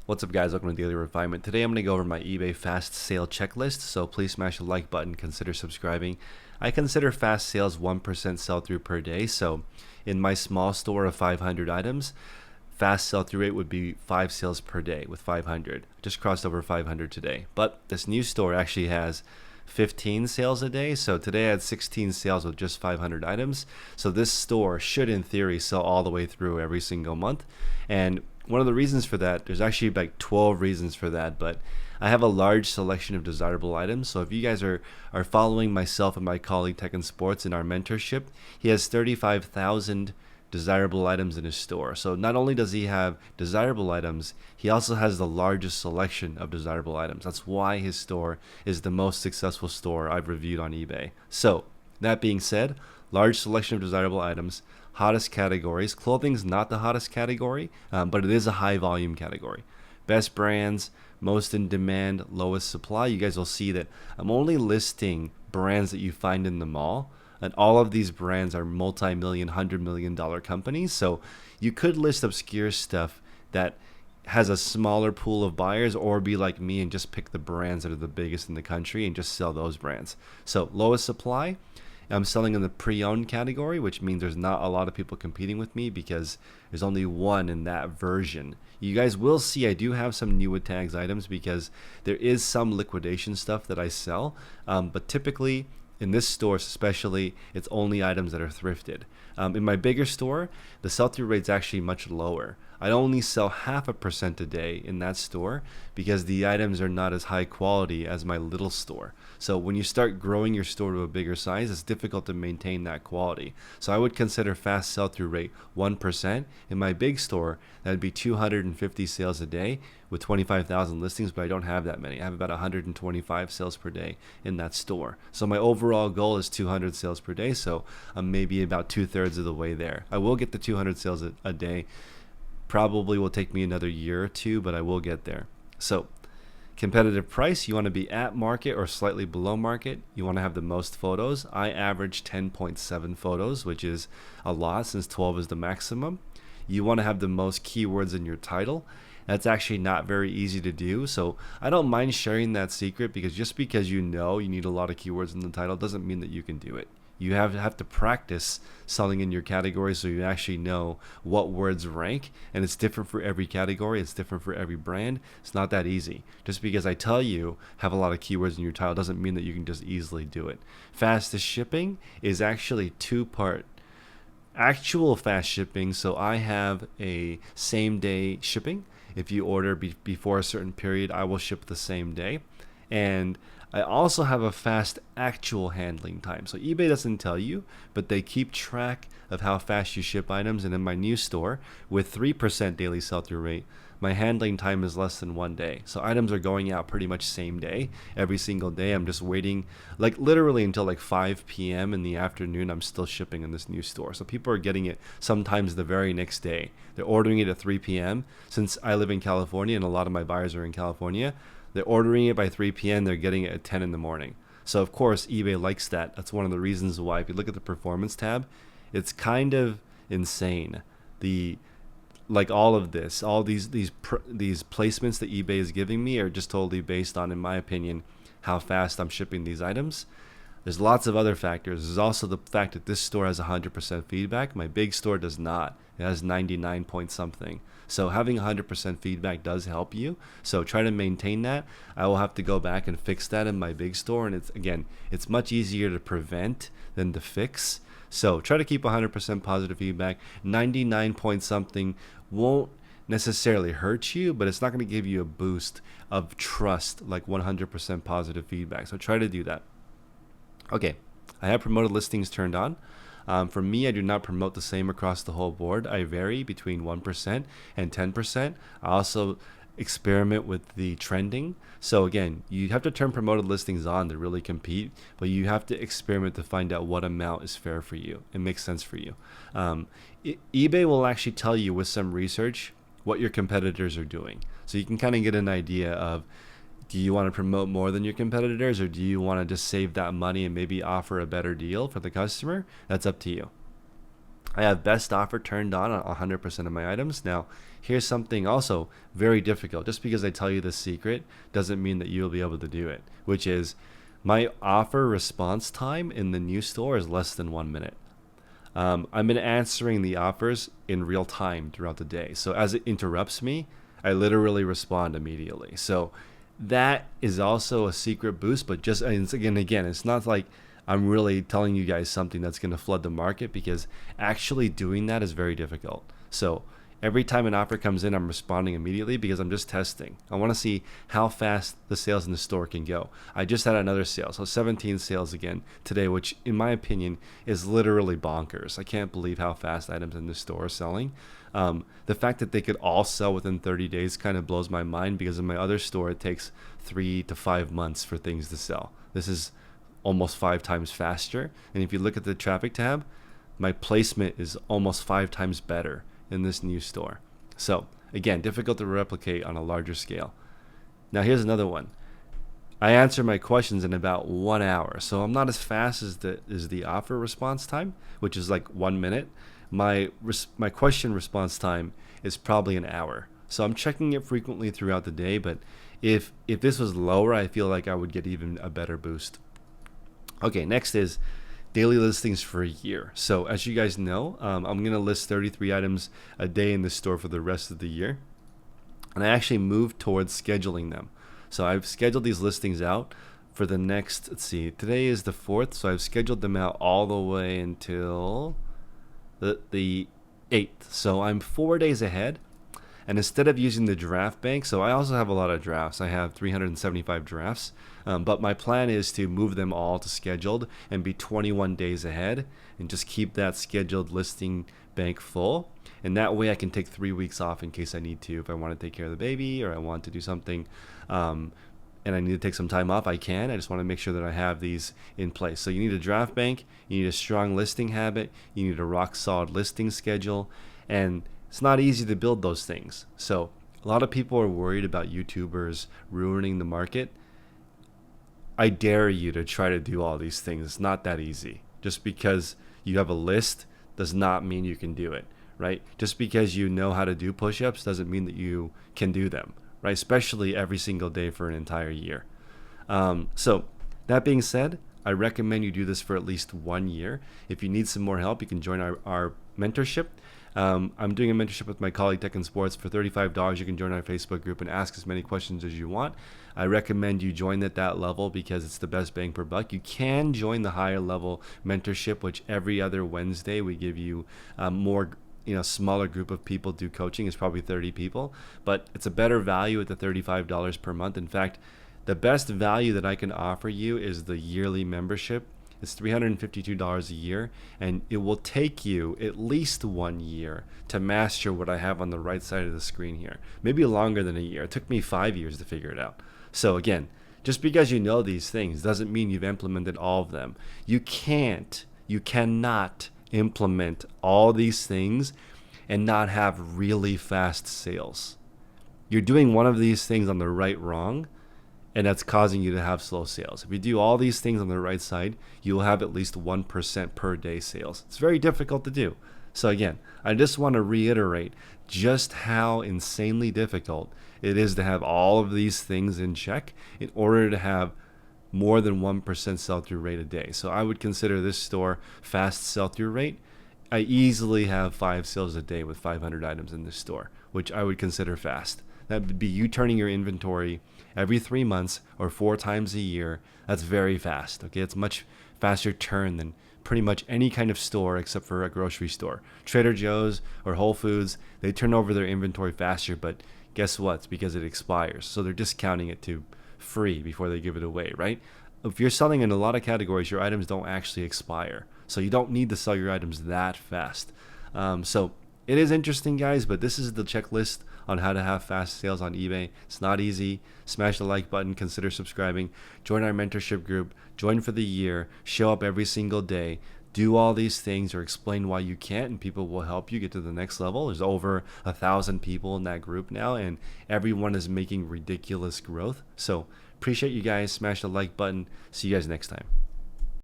What's up, guys? Welcome to Daily Refinement. Today I'm going to go over my eBay fast sale checklist, so please smash the like button, consider subscribing. I consider fast sales 1% sell through per day, so in my small store of 500 items, fast sell through rate would be 5 sales per day with 500. Just crossed over 500 today, but this new store actually has 15 sales a day, so today I had 16 sales with just 500 items. So this store should in theory sell all the way through every single month. And one of the reasons for that, there's actually like 12 reasons for that, but I have a large selection of desirable items. So if you guys are following myself and my colleague Tech and Sports in our mentorship, he has 35,000 desirable items in his store. So not only does he have desirable items, he also has the largest selection of desirable items. That's why his store is the most successful store I've reviewed on eBay. So that being said, large selection of desirable items, hottest categories. Clothing's not the hottest category, but it is a high volume category. Best brands, most in demand, lowest supply. You guys will see that I'm only listing brands that you find in the mall, and all of these brands are multi-million, $100 million companies. So you could list obscure stuff that has a smaller pool of buyers, or be like me and just pick the brands that are the biggest in the country and just sell those brands. So lowest supply, I'm selling in the pre-owned category, which means there's not a lot of people competing with me because there's only one in that version. You guys will see I do have some new with tags items because there is some liquidation stuff that I sell, but typically in this store especially, it's only items that are thrifted. In my bigger store, the sell-through rate's actually much lower. I only sell 0.5% a day in that store because the items are not as high quality as my little store. So when you start growing your store to a bigger size, it's difficult to maintain that quality. So I would consider fast sell-through rate 1%. In my big store, that would be 250 sales a day with 25,000 listings, but I don't have that many. I have about 125 sales per day in that store. So my overall goal is 200 sales per day, so I'm maybe about 2/3 of the way there. I will get to 200 sales a day. Probably will take me another year or two, but I will get there. So competitive price, you want to be at market or slightly below market. You want to have the most photos. I average 10.7 photos, which is a lot since 12 is the maximum. You want to have the most keywords in your title. That's actually not very easy to do, so I don't mind sharing that secret, because just because you know you need a lot of keywords in the title doesn't mean that you can do it. You have to practice selling in your category so you actually know what words rank, and it's different for every category, it's different for every brand. It's not that easy. Just because I tell you have a lot of keywords in your title doesn't mean that you can just easily do it. Fastest shipping is actually two-part. Actual fast shipping, so I have a same-day shipping. If you order before a certain period, I will ship the same day. And I also have a fast actual handling time. So eBay doesn't tell you, but they keep track of how fast you ship items. And in my new store, with 3% daily sell-through rate, my handling time is less than 1 day. So items are going out pretty much same day, every single day. I'm just waiting, like literally until like 5 p.m. in the afternoon, I'm still shipping in this new store. So people are getting it sometimes the very next day. They're ordering it at 3 p.m. Since I live in California and a lot of my buyers are in California, they're ordering it by 3 p.m. They're getting it at 10 in the morning. So of course eBay likes that. That's one of the reasons why, if you look at the performance tab, it's kind of insane. Like all of this, all these placements that eBay is giving me are just totally based on, in my opinion, how fast I'm shipping these items. There's lots of other factors. There's also the fact that this store has 100% feedback. My big store does not. It has 99 point something. So having 100% feedback does help you. So try to maintain that. I will have to go back and fix that in my big store. And it's much easier to prevent than to fix. So try to keep 100% positive feedback. 99 point something won't necessarily hurt you, but it's not going to give you a boost of trust like 100% positive feedback. So try to do that. Okay, I have promoted listings turned on. For me, I do not promote the same across the whole board. I vary between 1% and 10%. I also experiment with the trending. So again, you have to turn promoted listings on to really compete, but you have to experiment to find out what amount is fair for you and makes sense for you. eBay will actually tell you with some research what your competitors are doing. So you can kind of get an idea of, do you want to promote more than your competitors, or do you want to just save that money and maybe offer a better deal for the customer? That's up to you. I have best offer turned on 100% of my items. Now, here's something also very difficult. Just because I tell you the secret doesn't mean that you'll be able to do it, which is my offer response time in the new store is less than 1 minute. I've been answering the offers in real time throughout the day. So as it interrupts me, I literally respond immediately. So that is also a secret boost, but just and again, it's not like I'm really telling you guys something that's going to flood the market, because actually doing that is very difficult. So every time an offer comes in, I'm responding immediately because I'm just testing. I want to see how fast the sales in the store can go. I just had another sale, so 17 sales again today, which in my opinion is literally bonkers. I can't believe how fast items in the store are selling. The fact that they could all sell within 30 days kind of blows my mind, because in my other store it takes 3 to 5 months for things to sell. This is almost 5 times faster. And if you look at the traffic tab, my placement is almost 5 times better in this new store. So again, difficult to replicate on a larger scale. Now here's another one. I answer my questions in about 1 hour. So I'm not as fast as the offer response time, which is like 1 minute. My question response time is probably an hour. So I'm checking it frequently throughout the day, but if this was lower, I feel like I would get even a better boost. Okay, next is daily listings for a year. So as you guys know, I'm going to list 33 items a day in the store for the rest of the year. And I actually moved towards scheduling them. So I've scheduled these listings out for the next, let's see, today is the 4th. So I've scheduled them out all the way until the 8th. So I'm 4 days ahead. And instead of using the draft bank, so I also have a lot of drafts. I have 375 drafts. But my plan is to move them all to scheduled and be 21 days ahead and just keep that scheduled listing bank full. And that way I can take 3 weeks off in case I need to. If I want to take care of the baby or I want to do something and I need to take some time off, I can. I just want to make sure that I have these in place. So you need a draft bank, you need a strong listing habit, you need a rock solid listing schedule, and it's not easy to build those things. So a lot of people are worried about YouTubers ruining the market. I dare you to try to do all these things. It's not that easy. Just because you have a list does not mean you can do it, right? Just because you know how to do push-ups doesn't mean that you can do them, right? Especially every single day for an entire year. So that being said, I recommend you do this for at least 1 year. If you need some more help, you can join our mentorship. I'm doing a mentorship with my colleague Tech and Sports for $35. You can join our Facebook group and ask as many questions as you want. I recommend you join at that level because it's the best bang per buck. You can join the higher level mentorship, which every other Wednesday we give you more, smaller group of people do coaching. It's probably 30 people, but it's a better value at the $35 per month. In fact, the best value that I can offer you is the yearly membership. It's $352 a year, and it will take you at least 1 year to master what I have on the right side of the screen here. Maybe longer than a year. It took me 5 years to figure it out. So again, just because you know these things doesn't mean you've implemented all of them. You cannot implement all these things and not have really fast sales. You're doing one of these things on the wrong, and that's causing you to have slow sales. If you do all these things on the right side, you'll have at least 1% per day sales. It's very difficult to do. So again, I just want to reiterate just how insanely difficult it is to have all of these things in check in order to have more than 1% sell-through rate a day. So I would consider this store fast sell-through rate. I easily have 5 sales a day with 500 items in this store, which I would consider fast. That would be you turning your inventory every 3 months or 4 times a year. That's very fast. Okay, it's much faster turn than pretty much any kind of store except for a grocery store. Trader Joe's or Whole Foods, they turn over their inventory faster, but guess what? It's because it expires. So they're discounting it to free before they give it away, right? If you're selling in a lot of categories, your items don't actually expire. So you don't need to sell your items that fast. So it is interesting, guys, but this is the checklist on how to have fast sales on eBay. It's not easy. Smash the like button, consider subscribing, join our mentorship group, join for the year, show up every single day, do all these things or explain why you can't, and people will help you get to the next level. There's over 1,000 people in that group now, and everyone is making ridiculous growth. So appreciate you guys. Smash the like button. See you guys next time.